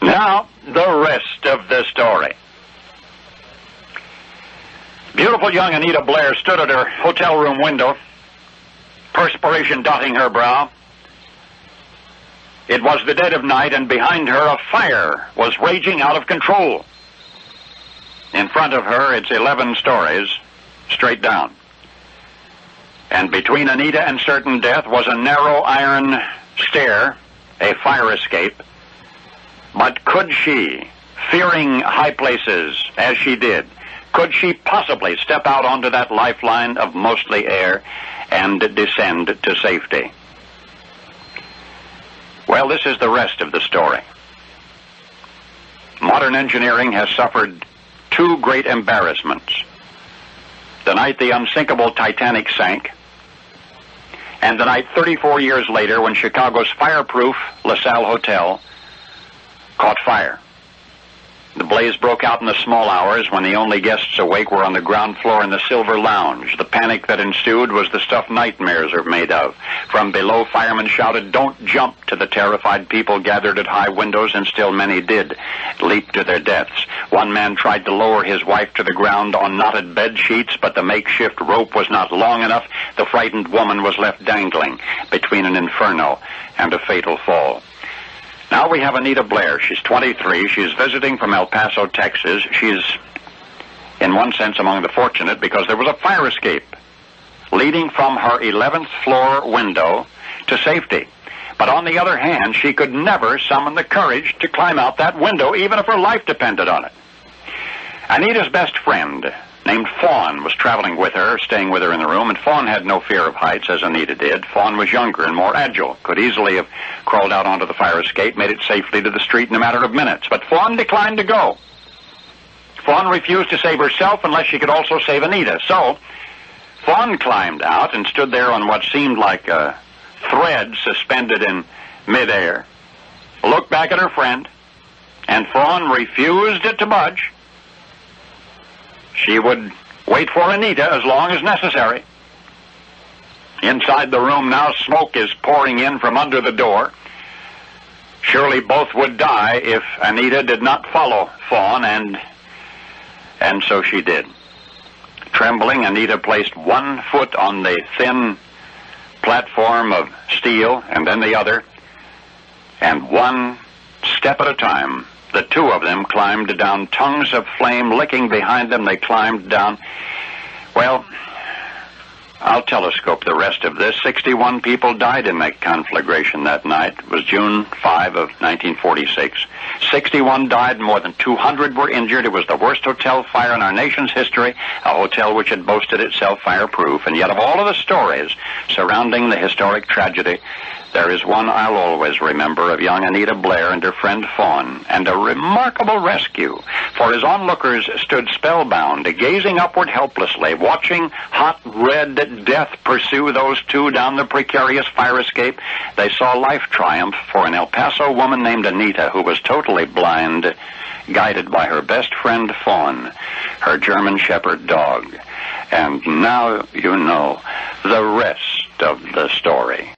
Now, the rest of the story. Beautiful young Anita Blair stood at her hotel room window, perspiration dotting her brow. It was the dead of night, and behind her a fire was raging out of control. In front of her, it's 11 stories, straight down. And between Anita and certain death was a narrow iron stair, a fire escape. But could she, fearing high places as she did, could she possibly step out onto that lifeline of mostly air and descend to safety? Well, this is the rest of the story. Modern engineering has suffered two great embarrassments. The night the unsinkable Titanic sank, and the night 34 years later when Chicago's fireproof LaSalle Hotel caught fire. The blaze broke out in the small hours when the only guests awake were on the ground floor in the Silver Lounge. The panic that ensued was the stuff nightmares are made of. From below, firemen shouted, "Don't jump," to the terrified people gathered at high windows, and still many did leap to their deaths. One man tried to lower his wife to the ground on knotted bed sheets, but the makeshift rope was not long enough. The frightened woman was left dangling between an inferno and a fatal fall. Now we have Anita Blair. She's 23. She's visiting from El Paso, Texas. She's, in one sense, among the fortunate because there was a fire escape leading from her 11th floor window to safety. But on the other hand, she could never summon the courage to climb out that window, even if her life depended on it. Anita's best friend, named Fawn, was traveling with her, staying with her in the room, and Fawn had no fear of heights, as Anita did. Fawn was younger and more agile, could easily have crawled out onto the fire escape, made it safely to the street in a matter of minutes. But Fawn declined to go. Fawn refused to save herself unless she could also save Anita. So, Fawn climbed out and stood there on what seemed like a thread suspended in midair, looked back at her friend, and Fawn refused to budge. She would wait for Anita as long as necessary. Inside the room now, smoke is pouring in from under the door. Surely both would die if Anita did not follow Fawn, and so she did. Trembling, Anita placed one foot on the thin platform of steel and then the other, and one step at a time, the two of them climbed down, tongues of flame licking behind them. They climbed down. Well, I'll telescope the rest of this. 61 people died in that conflagration that night. It was June 5 of 1946. 61 died, more than 200 were injured. It was the worst hotel fire in our nation's history, a hotel which had boasted itself fireproof. And yet of all of the stories surrounding the historic tragedy, there is one I'll always remember of young Anita Blair and her friend Fawn, and a remarkable rescue. For as onlookers stood spellbound, gazing upward helplessly, watching hot red death pursue those two down the precarious fire escape, they saw life triumph for an El Paso woman named Anita, who was totally blind, guided by her best friend Fawn, her German Shepherd dog. And now you know the rest of the story.